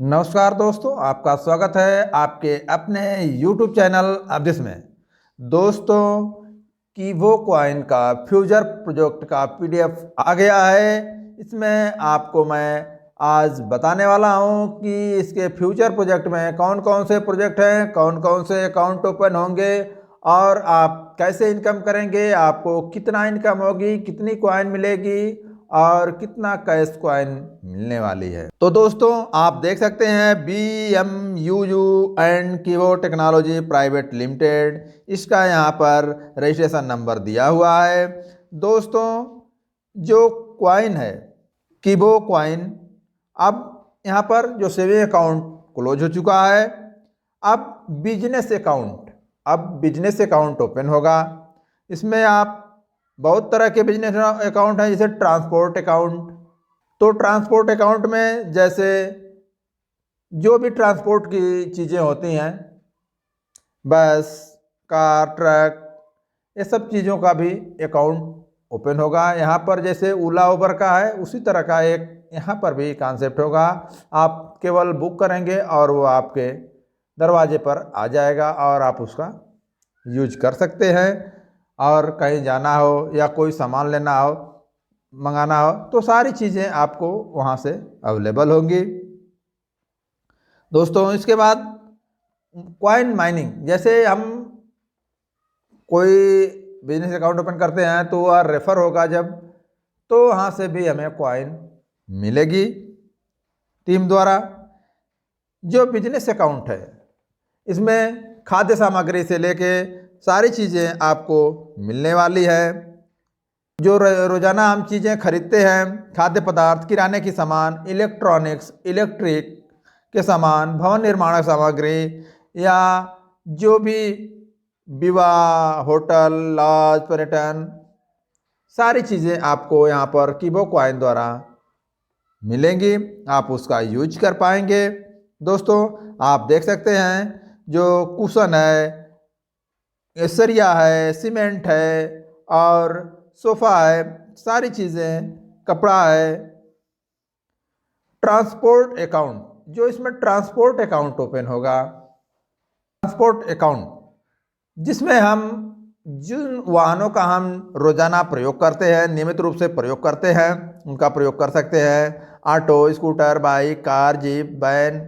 नमस्कार दोस्तों, आपका स्वागत है आपके अपने YouTube चैनल अब्दिस में। दोस्तों, कीवो कॉइन का फ्यूचर प्रोजेक्ट का PDF आ गया है। इसमें आपको मैं आज बताने वाला हूं कि इसके फ्यूचर प्रोजेक्ट में कौन कौन से प्रोजेक्ट हैं, कौन कौन से अकाउंट ओपन होंगे और आप कैसे इनकम करेंगे, आपको कितना इनकम होगी, कितनी कॉइन मिलेगी और कितना कैश कॉइन मिलने वाली है। तो दोस्तों, आप देख सकते हैं BMUU and Kivo technology private limited, इसका यहाँ पर रजिस्ट्रेशन नंबर दिया हुआ है। दोस्तों, जो कॉइन है कीवो कॉइन, अब यहाँ पर जो सेविंग अकाउंट क्लोज हो चुका है। अब बिजनेस अकाउंट ओपन होगा। इसमें आप बहुत तरह के बिजनेस अकाउंट हैं, जैसे ट्रांसपोर्ट अकाउंट। तो ट्रांसपोर्ट अकाउंट में जैसे जो भी ट्रांसपोर्ट की चीज़ें होती हैं, बस, कार, ट्रक, ये सब चीज़ों का भी अकाउंट ओपन होगा। यहाँ पर जैसे ओला उबर का है, उसी तरह का एक यहाँ पर भी कॉन्सेप्ट होगा। आप केवल बुक करेंगे और वो आपके दरवाजे पर आ जाएगा और आप उसका यूज कर सकते हैं। और कहीं जाना हो या कोई सामान लेना हो, मंगाना हो, तो सारी चीज़ें आपको वहाँ से अवेलेबल होंगी। दोस्तों, इसके बाद कॉइन माइनिंग, जैसे हम कोई बिजनेस अकाउंट ओपन करते हैं तो वह रेफर होगा जब, तो वहाँ से भी हमें कॉइन मिलेगी टीम द्वारा। जो बिजनेस अकाउंट है, इसमें खाद्य सामग्री से लेके सारी चीज़ें आपको मिलने वाली है। जो रोज़ाना हम चीज़ें खरीदते हैं, खाद्य पदार्थ, किराने की सामान, इलेक्ट्रॉनिक्स, इलेक्ट्रिक के सामान, भवन निर्माण सामग्री, या जो भी विवाह, होटल, लॉज, पर्यटन, सारी चीज़ें आपको यहाँ पर कीवो कॉइन द्वारा मिलेंगी। आप उसका यूज कर पाएंगे। दोस्तों, आप देख सकते हैं जो कुशन है, सरिया है, सीमेंट है और सोफ़ा है, सारी चीज़ें, कपड़ा है। ट्रांसपोर्ट अकाउंट, जो इसमें ट्रांसपोर्ट अकाउंट ओपन होगा, ट्रांसपोर्ट अकाउंट जिसमें हम जिन वाहनों का हम रोज़ाना प्रयोग करते हैं, नियमित रूप से प्रयोग करते हैं, उनका प्रयोग कर सकते हैं। Auto, scooter, bike, car, jeep, van,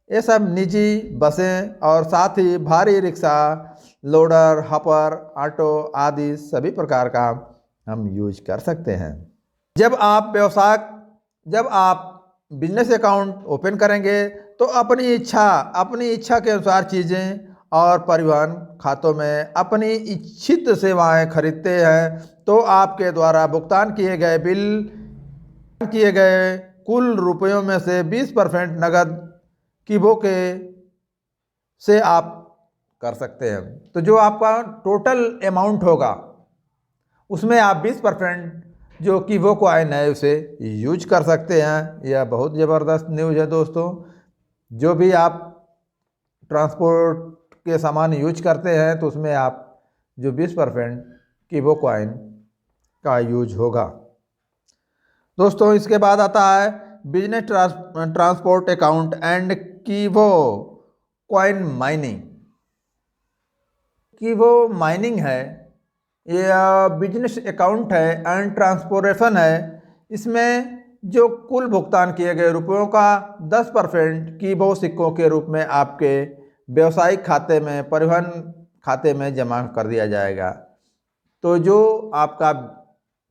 ये सब निजी बसें और साथ ही भारी रिक्शा, लोडर, हॉपर, ऑटो आदि सभी प्रकार का हम यूज कर सकते हैं। जब आप बिजनेस अकाउंट ओपन करेंगे तो अपनी इच्छा के अनुसार चीज़ें और परिवहन खातों में अपनी इच्छित सेवाएं खरीदते हैं, तो आपके द्वारा भुगतान किए गए कुल रुपयों में से 20% नगद कीवो के से आप कर सकते हैं। तो जो आपका टोटल अमाउंट होगा, उसमें आप 20% जो कीवो कॉइन है उसे यूज कर सकते हैं। यह बहुत ज़बरदस्त न्यूज़ है दोस्तों। जो भी आप ट्रांसपोर्ट के सामान यूज करते हैं, तो उसमें आप जो 20% कीवो कॉइन का यूज होगा। दोस्तों, इसके बाद आता है business transport account and Kivo coin mining. Kivo mining है, यह बिजनेस अकाउंट है एंड ट्रांसपोर्टेशन है। इसमें जो कुल भुगतान किए गए रुपयों का 10% कीवो सिक्कों के रूप में आपके व्यवसायिक खाते में, परिवहन खाते में जमा कर दिया जाएगा। तो जो आपका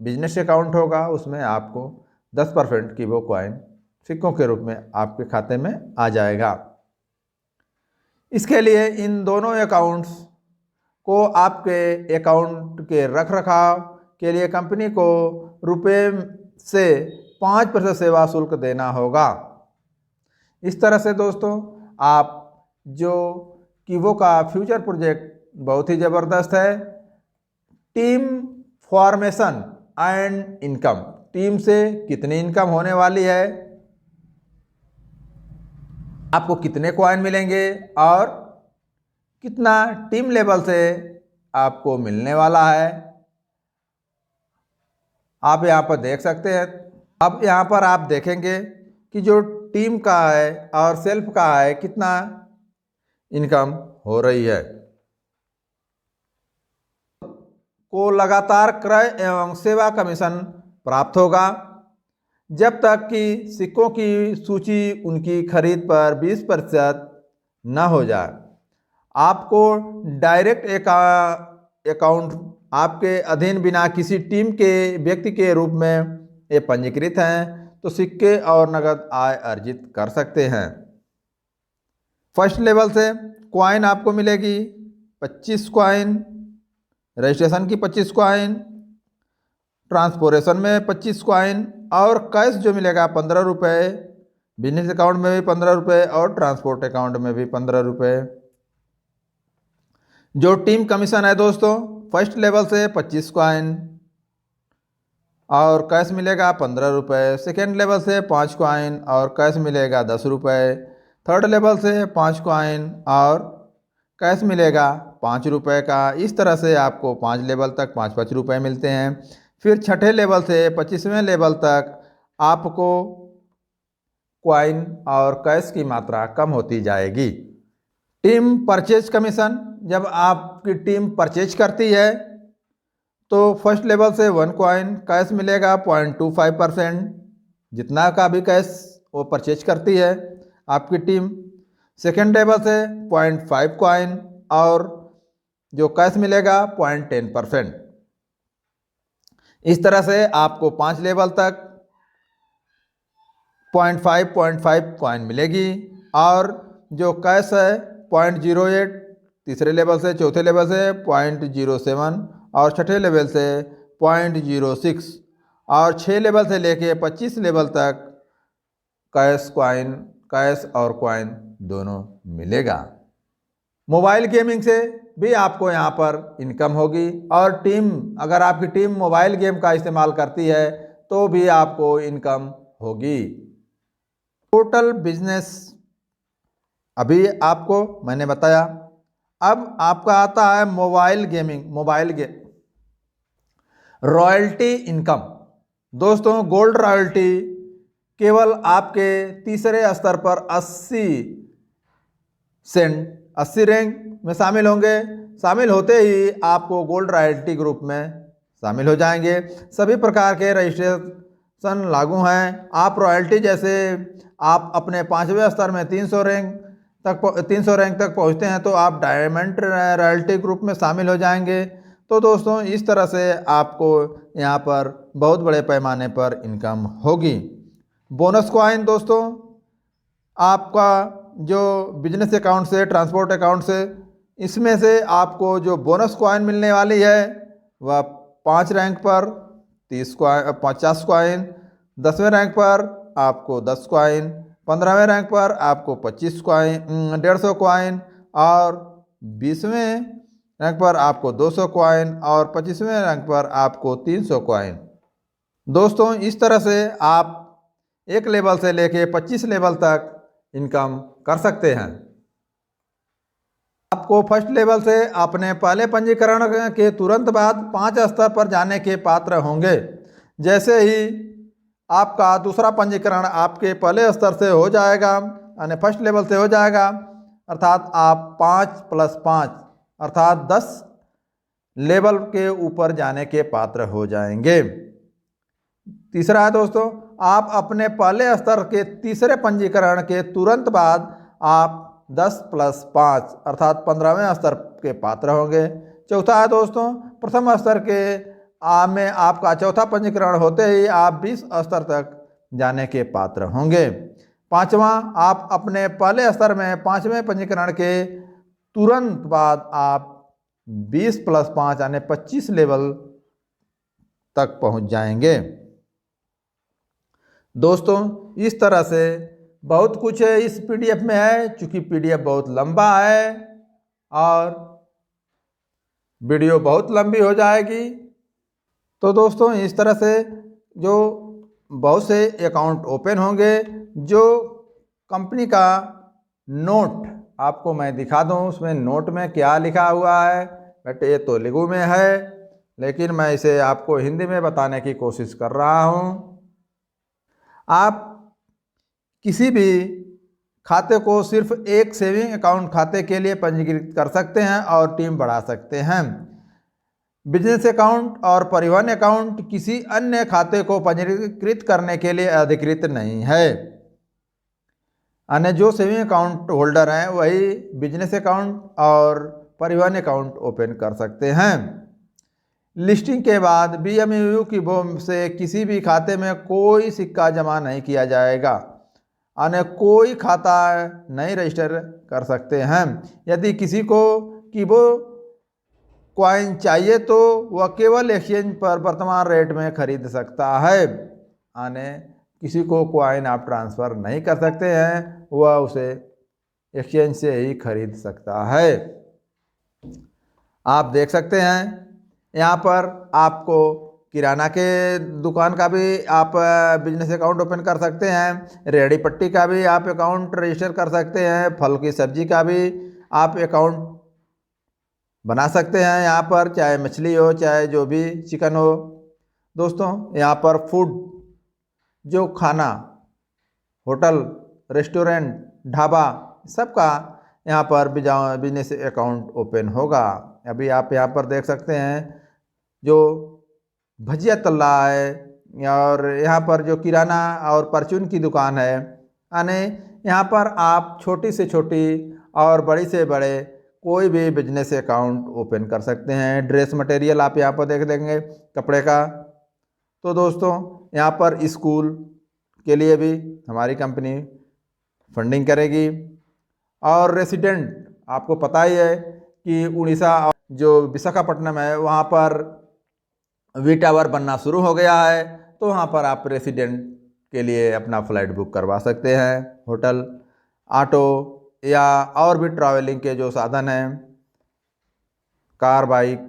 बिजनेस अकाउंट होगा, उसमें आपको 10% कीवो कॉइन सिक्कों के रूप में आपके खाते में आ जाएगा। इसके लिए इन दोनों अकाउंट्स को आपके अकाउंट के रख रखाव के लिए कंपनी को रुपये से 5% सेवा शुल्क देना होगा। इस तरह से दोस्तों, आप जो कीवो का फ्यूचर प्रोजेक्ट बहुत ही ज़बरदस्त है। Team formation and income, team से कितनी इनकम होने वाली है, आपको कितने कॉइन मिलेंगे और कितना टीम लेवल से आपको मिलने वाला है, आप यहाँ पर देख सकते हैं। अब यहाँ पर आप देखेंगे कि जो टीम का है और सेल्फ का है, कितना इनकम हो रही है। को लगातार क्रय एवं सेवा कमीशन प्राप्त होगा जब तक कि सिक्कों की सूची उनकी खरीद पर 20% न हो जाए। आपको डायरेक्ट अकाउंट आपके अधीन बिना किसी टीम के व्यक्ति के रूप में ये पंजीकृत हैं तो सिक्के और नगद आय अर्जित कर सकते हैं। फर्स्ट लेवल से कॉइन आपको मिलेगी 25 कॉइन, रजिस्ट्रेशन की 25 कॉइन, ट्रांसपोर्टेशन में 25 कॉइन और कैश जो मिलेगा 15 रुपये, बिजनेस अकाउंट में भी 15 रुपये और ट्रांसपोर्ट अकाउंट में भी 15 रुपये। जो टीम कमीशन है दोस्तों, फर्स्ट लेवल से 25 कॉइन और कैश मिलेगा 15 रुपये, सेकेंड लेवल से 5 कॉइन और कैश मिलेगा 10 रुपये, थर्ड लेवल से 5 कॉइन और कैश मिलेगा 5 रुपये का। इस तरह से आपको 5 लेवल तक 5-5 रुपये मिलते हैं। फिर छठे लेवल से 25वें लेवल तक आपको कॉइन और कैश की मात्रा कम होती जाएगी। टीम परचेज कमीशन, जब आपकी टीम परचेज करती है तो फर्स्ट लेवल से 1 कॉइन, कैश मिलेगा 0.25%, जितना का भी कैश वो परचेज करती है आपकी टीम। सेकेंड लेवल से 0.5 कॉइन और जो कैश मिलेगा 0.10%। इस तरह से आपको 5 लेवल तक 0.5 कॉइन मिलेगी और जो कैश है 0.08, तीसरे लेवल से चौथे लेवल से 0.07 और छठे लेवल से 0.06 और 6 लेवल से लेके 25 लेवल तक कैश और कॉइन दोनों मिलेगा। मोबाइल गेमिंग से भी आपको यहाँ पर इनकम होगी और अगर आपकी टीम मोबाइल गेम का इस्तेमाल करती है तो भी आपको इनकम होगी। टोटल बिजनेस अभी आपको मैंने बताया। अब आपका आता है मोबाइल गेम रॉयल्टी इनकम। दोस्तों, गोल्ड रॉयल्टी केवल आपके तीसरे स्तर पर 80 रैंक में शामिल होंगे। शामिल होते ही आपको गोल्ड रॉयल्टी ग्रुप में शामिल हो जाएंगे। सभी प्रकार के रजिस्ट्रेशन लागू हैं। आप रॉयल्टी जैसे आप अपने 5वें स्तर में 300 रैंक तक पहुंचते हैं तो आप डायमंड रॉयल्टी ग्रुप में शामिल हो जाएंगे। तो दोस्तों, इस तरह से आपको यहाँ पर बहुत बड़े पैमाने पर इनकम होगी। बोनस कॉइन दोस्तों, आपका जो बिजनेस अकाउंट से, ट्रांसपोर्ट अकाउंट से, इसमें से आपको जो बोनस कॉइन मिलने वाली है वह 5 रैंक पर 50 कॉइन, 10वें रैंक पर आपको 10 कॉइन, 15वें रैंक पर आपको 25 कॉइन 150 कॉइन और 20वें रैंक पर आपको 200 कॉइन और 25वें रैंक पर आपको 300 कॉइन। दोस्तों, इस तरह से आप 1 लेवल से लेके 25 लेवल तक इनकम कर सकते हैं। आपको फर्स्ट लेवल से अपने पहले पंजीकरण के तुरंत बाद 5 स्तर पर जाने के पात्र होंगे। जैसे ही आपका दूसरा पंजीकरण आपके पहले स्तर से हो जाएगा, यानी फर्स्ट लेवल से हो जाएगा, अर्थात आप 5+5 अर्थात 10 लेवल के ऊपर जाने के पात्र हो जाएंगे। तीसरा है दोस्तों, आप अपने पहले स्तर के तीसरे पंजीकरण के तुरंत बाद आप 10+5 अर्थात 15वें स्तर के पात्र होंगे। चौथा है दोस्तों, प्रथम स्तर के में आपका चौथा पंजीकरण होते ही आप 20 स्तर तक जाने के पात्र होंगे। पांचवा, आप अपने पहले स्तर में 5वें पंजीकरण के तुरंत बाद आप 20+5 यानी 25 लेवल तक पहुंच जाएंगे। दोस्तों, इस तरह से बहुत कुछ है इस पीडीएफ में है। चूंकि पीडीएफ बहुत लंबा है और वीडियो बहुत लंबी हो जाएगी, तो दोस्तों इस तरह से जो बहुत से अकाउंट ओपन होंगे, जो कंपनी का नोट आपको मैं दिखा दूं, उसमें नोट में क्या लिखा हुआ है। बट ये तो तेलुगु में है, लेकिन मैं इसे आपको हिंदी में बताने की कोशिश कर रहा हूं। आप किसी भी खाते को सिर्फ एक सेविंग अकाउंट खाते के लिए पंजीकृत कर सकते हैं और टीम बढ़ा सकते हैं। बिजनेस अकाउंट और परिवहन अकाउंट किसी अन्य खाते को पंजीकृत करने के लिए अधिकृत नहीं है। अन्य जो सेविंग अकाउंट होल्डर हैं वही बिजनेस अकाउंट और परिवहन अकाउंट ओपन कर सकते हैं। लिस्टिंग के बाद बीएमयू की से किसी भी खाते में कोई सिक्का जमा नहीं किया जाएगा। अन्य कोई खाता नहीं रजिस्टर कर सकते हैं। यदि किसी को कीबो कॉइन चाहिए तो वह केवल एक्सचेंज पर वर्तमान रेट में खरीद सकता है। अन्य किसी को कॉइन आप ट्रांसफ़र नहीं कर सकते हैं, वह उसे एक्सचेंज से ही खरीद सकता है। आप देख सकते हैं यहाँ पर आपको किराना के दुकान का भी आप बिजनेस अकाउंट ओपन कर सकते हैं, रेहड़ी पट्टी का भी आप अकाउंट रजिस्टर कर सकते हैं, फल की सब्जी का भी आप अकाउंट बना सकते हैं यहाँ पर, चाहे मछली हो चाहे जो भी चिकन हो। दोस्तों यहाँ पर फूड जो खाना, होटल, रेस्टोरेंट, ढाबा सबका यहाँ पर बिजनेस अकाउंट ओपन होगा। अभी आप यहाँ पर देख सकते हैं जो भजिया तल रहा है, और यहाँ पर जो किराना और परचून की दुकान है। यानी यहाँ पर आप छोटी से छोटी और बड़ी से बड़े कोई भी बिजनेस अकाउंट ओपन कर सकते हैं। ड्रेस मटेरियल आप यहाँ पर देख देंगे कपड़े का। तो दोस्तों यहाँ पर स्कूल के लिए भी हमारी कंपनी फंडिंग करेगी। और रेसिडेंट आपको पता ही है कि उड़ीसा जो विशाखापट्टनम है वहाँ पर वी टावर बनना शुरू हो गया है, तो वहाँ पर आप रेसिडेंट के लिए अपना फ्लाइट बुक करवा सकते हैं। होटल, ऑटो या और भी ट्रैवलिंग के जो साधन हैं, कार, बाइक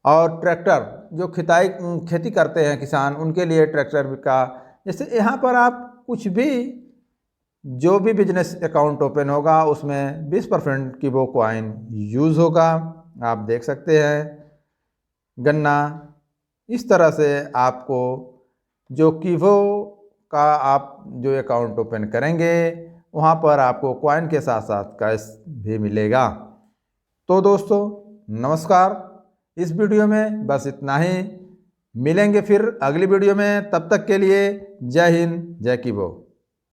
और ट्रैक्टर, जो खेती करते हैं किसान, उनके लिए ट्रैक्टर का, जैसे यहाँ पर आप कुछ भी जो भी बिजनेस अकाउंट ओपन होगा उसमें 20% की वो कॉइन यूज़ होगा। आप देख सकते हैं गन्ना। इस तरह से आपको जो कीवो का आप जो अकाउंट ओपन करेंगे वहाँ पर आपको कॉइन के साथ साथ कैश भी मिलेगा। तो दोस्तों नमस्कार, इस वीडियो में बस इतना ही। मिलेंगे फिर अगली वीडियो में, तब तक के लिए जय हिंद, जय कीवो।